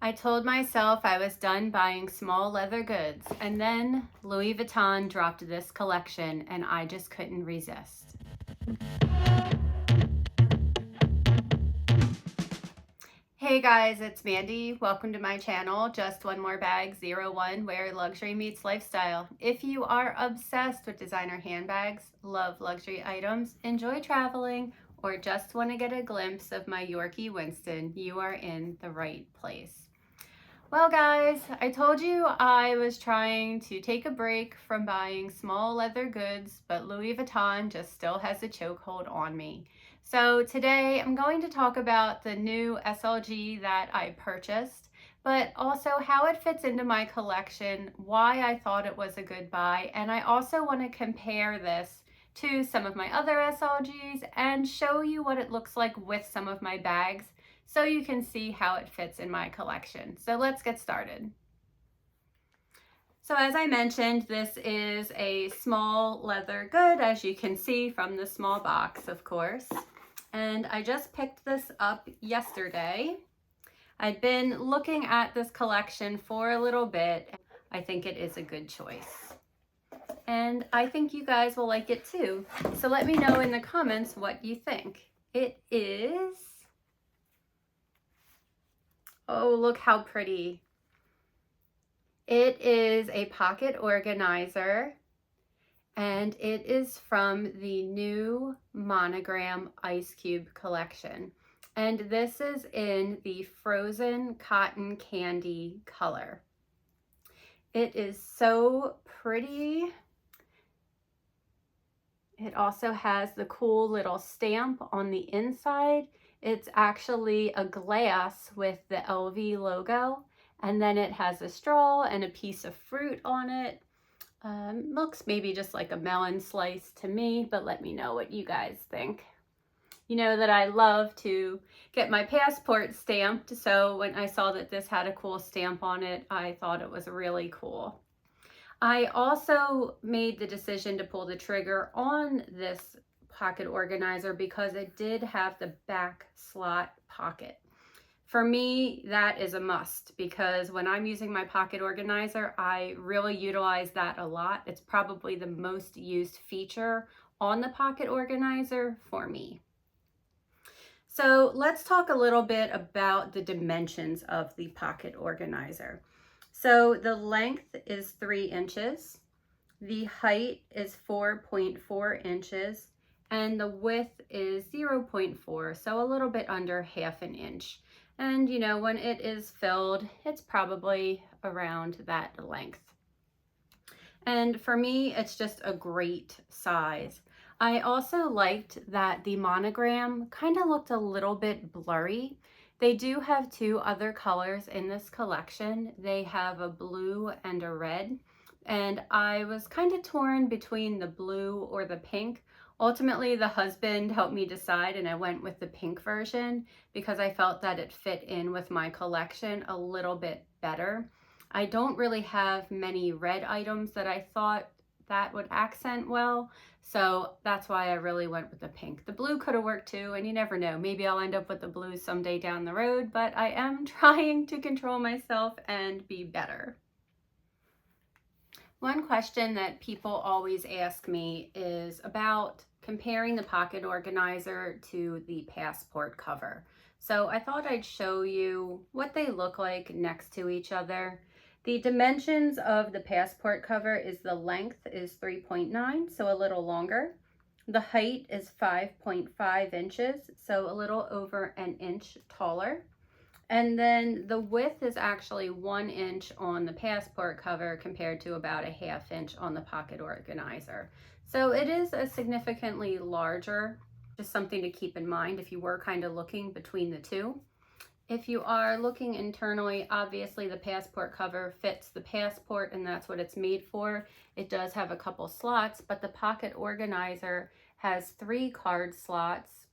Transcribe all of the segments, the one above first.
I told myself I was done buying small leather goods, and then Louis Vuitton dropped this collection and I just couldn't resist. Hey guys, it's Mandy. Welcome to my channel, Just One More Bag 01, where luxury meets lifestyle. If you are obsessed with designer handbags, love luxury items, enjoy traveling, or just want to get a glimpse of my Yorkie Winston, you are in the right place. Well guys, I told you I was trying to take a break from buying small leather goods, but Louis Vuitton just still has a chokehold on me. So today I'm going to talk about the new SLG that I purchased, but also how it fits into my collection, why I thought it was a good buy, and I also want to compare this to some of my other SLGs and show you what it looks like with some of my bags, so you can see how it fits in my collection. So let's get started. So as I mentioned, this is a small leather good, as you can see from the small box, of course. And I just picked this up yesterday. I'd been looking at this collection for a little bit. I think it is a good choice. And I think you guys will like it too. So let me know in the comments what you think. It is... Oh, look how pretty. It is a pocket organizer, and it is from the new Monogram Ice Cube collection. And this is in the frozen cotton candy color. It is so pretty. It also has the cool little stamp on the inside. It's actually a glass with the LV logo, and then it has a straw and a piece of fruit on it. Looks maybe just like a melon slice to me, but let me know what you guys think. You know that I love to get my passport stamped, so when I saw that this had a cool stamp on it, I thought it was really cool. I also made the decision to pull the trigger on this pocket organizer because it did have the back slot pocket. For me, that is a must because when I'm using my pocket organizer, I really utilize that a lot. It's probably the most used feature on the pocket organizer for me. So let's talk a little bit about the dimensions of the pocket organizer. So the length is 3 inches, the height is 4.4 inches, and the width is 0.4, so a little bit under half an inch. And you know, when it is filled, it's probably around that length. And for me, it's just a great size. I also liked that the monogram kind of looked a little bit blurry. They do have 2 other colors in this collection. They have a blue and a red, and I was kind of torn between the blue or the pink. Ultimately, the husband helped me decide, and I went with the pink version because I felt that it fit in with my collection a little bit better. I don't really have many red items that I thought that would accent well, so that's why I really went with the pink. The blue could have worked too, and you never know, maybe I'll end up with the blue someday down the road, but I am trying to control myself and be better. One question that people always ask me is about comparing the pocket organizer to the passport cover. So I thought I'd show you what they look like next to each other. The dimensions of the passport cover is the length is 3.9, so a little longer. The height is 5.5 inches, so a little over an inch taller. And then the width is actually 1 inch on the passport cover compared to about a ½ inch on the pocket organizer. So it is a significantly larger, just something to keep in mind if you were kind of looking between the two. If you are looking internally, obviously the passport cover fits the passport and that's what it's made for. It does have a couple slots, but the pocket organizer has 3 card slots,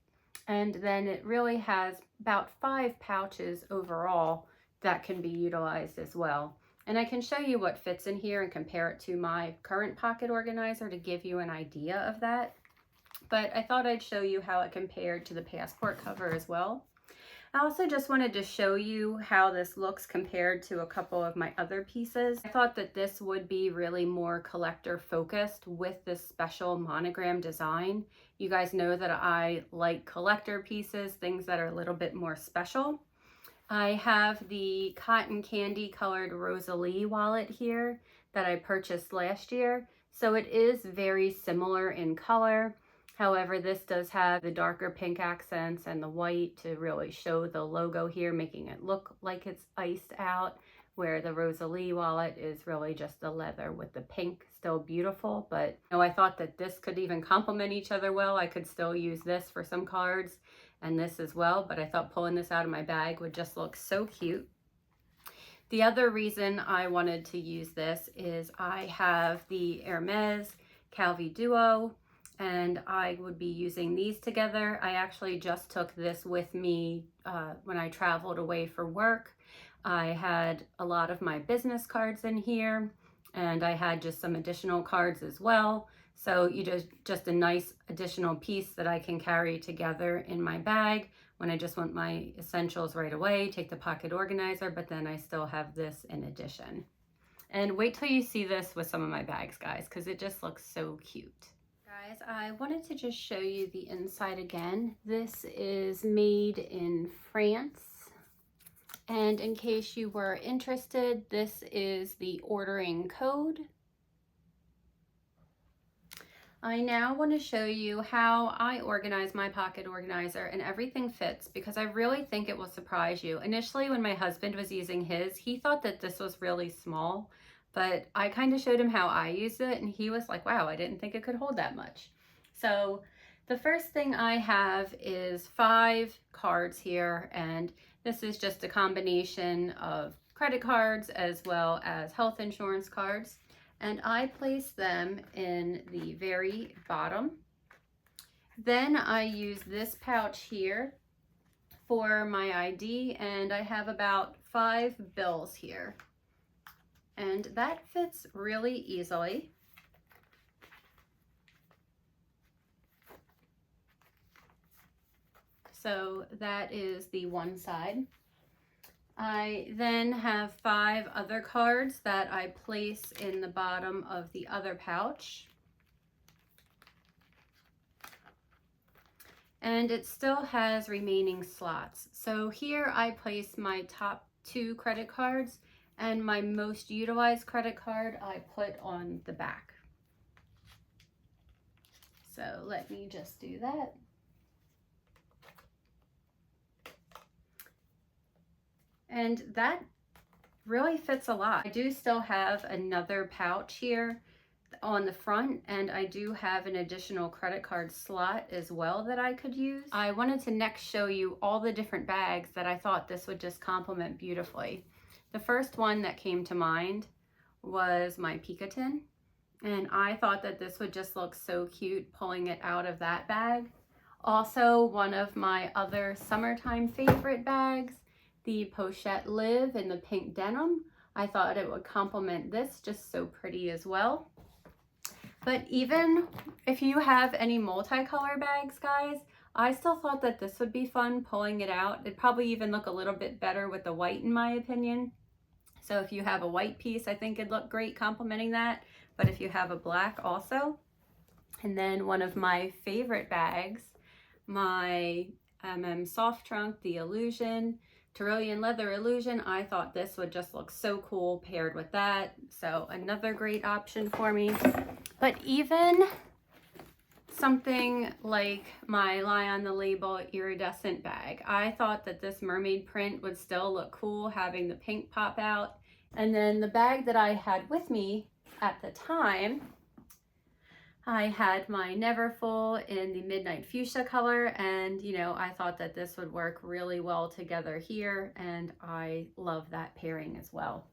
and then it really has about 5 pouches overall that can be utilized as well. And I can show you what fits in here and compare it to my current pocket organizer to give you an idea of that. But I thought I'd show you how it compared to the passport cover as well. I also just wanted to show you how this looks compared to a couple of my other pieces. I thought that this would be really more collector focused with this special monogram design. You guys know that I like collector pieces, things that are a little bit more special. I have the cotton candy colored Rosalie wallet here that I purchased last year. So it is very similar in color. However, this does have the darker pink accents and the white to really show the logo here, making it look like it's iced out, where the Rosalie wallet is really just the leather with the pink. Still beautiful, but you know, I thought that this could even complement each other well. I could still use this for some cards and this as well, but I thought pulling this out of my bag would just look so cute. The other reason I wanted to use this is I have the Hermes Calvi Duo, and I would be using these together. I actually just took this with me when I traveled away for work. I had a lot of my business cards in here, and I had just some additional cards as well. So you just a nice additional piece that I can carry together in my bag when I just want my essentials right away, take the pocket organizer, but then I still have this in addition. And wait till you see this with some of my bags, guys, because it just looks so cute. Guys, I wanted to just show you the inside again. This is made in France. And in case you were interested, this is the ordering code. I now want to show you how I organize my pocket organizer, and everything fits because I really think it will surprise you. Initially, when my husband was using his, he thought that this was really small, but I kind of showed him how I used it and he was like, wow, I didn't think it could hold that much. So the first thing I have is 5 cards here, and this is just a combination of credit cards as well as health insurance cards. And I place them in the very bottom. Then I use this pouch here for my ID, and I have about 5 bills here. And that fits really easily. So that is the one side. I then have 5 other cards that I place in the bottom of the other pouch. And it still has remaining slots. So here I place my top 2 credit cards, and my most utilized credit card I put on the back. So let me just do that. And that really fits a lot. I do still have another pouch here on the front, and I do have an additional credit card slot as well that I could use. I wanted to next show you all the different bags that I thought this would just complement beautifully. The first one that came to mind was my Picotin, and I thought that this would just look so cute pulling it out of that bag. Also, one of my other summertime favorite bags, the Pochette Live in the pink denim. I thought it would complement this just so pretty as well. But even if you have any multicolor bags, guys, I still thought that this would be fun pulling it out. It'd probably even look a little bit better with the white in my opinion. So if you have a white piece, I think it'd look great complementing that. But if you have a black also. And then one of my favorite bags, my soft trunk, the Illusion, Tyrolean leather Illusion. I thought this would just look so cool paired with that. So another great option for me. But even something like my Lie on the Label iridescent bag, I thought that this mermaid print would still look cool having the pink pop out. And then the bag that I had with me at the time, I had my Neverfull in the midnight fuchsia color, and you know, I thought that this would work really well together here, and I love that pairing as well.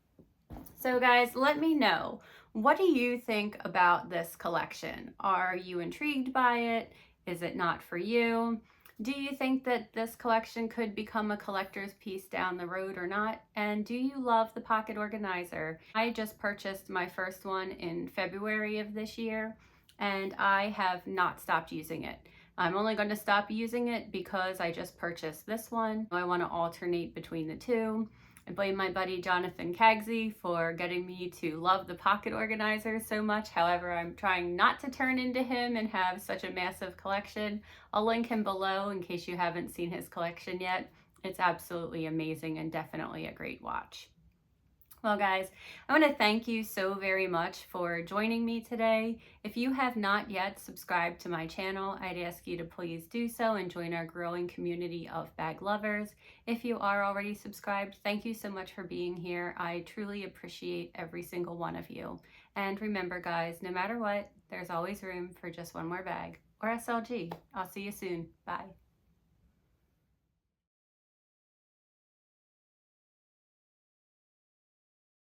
So guys, let me know, what do you think about this collection? Are you intrigued by it? Is it not for you? Do you think that this collection could become a collector's piece down the road or not? And do you love the pocket organizer? I just purchased my first one in February of this year, and I have not stopped using it. I'm only going to stop using it because I just purchased this one. I want to alternate between the two. I blame my buddy Jonathan Cagsey for getting me to love the pocket organizers so much. However, I'm trying not to turn into him and have such a massive collection. I'll link him below in case you haven't seen his collection yet. It's absolutely amazing and definitely a great watch. Well, guys, I want to thank you so very much for joining me today. If you have not yet subscribed to my channel, I'd ask you to please do so and join our growing community of bag lovers. If you are already subscribed, thank you so much for being here. I truly appreciate every single one of you. And remember, guys, no matter what, there's always room for just one more bag or SLG. I'll see you soon. Bye.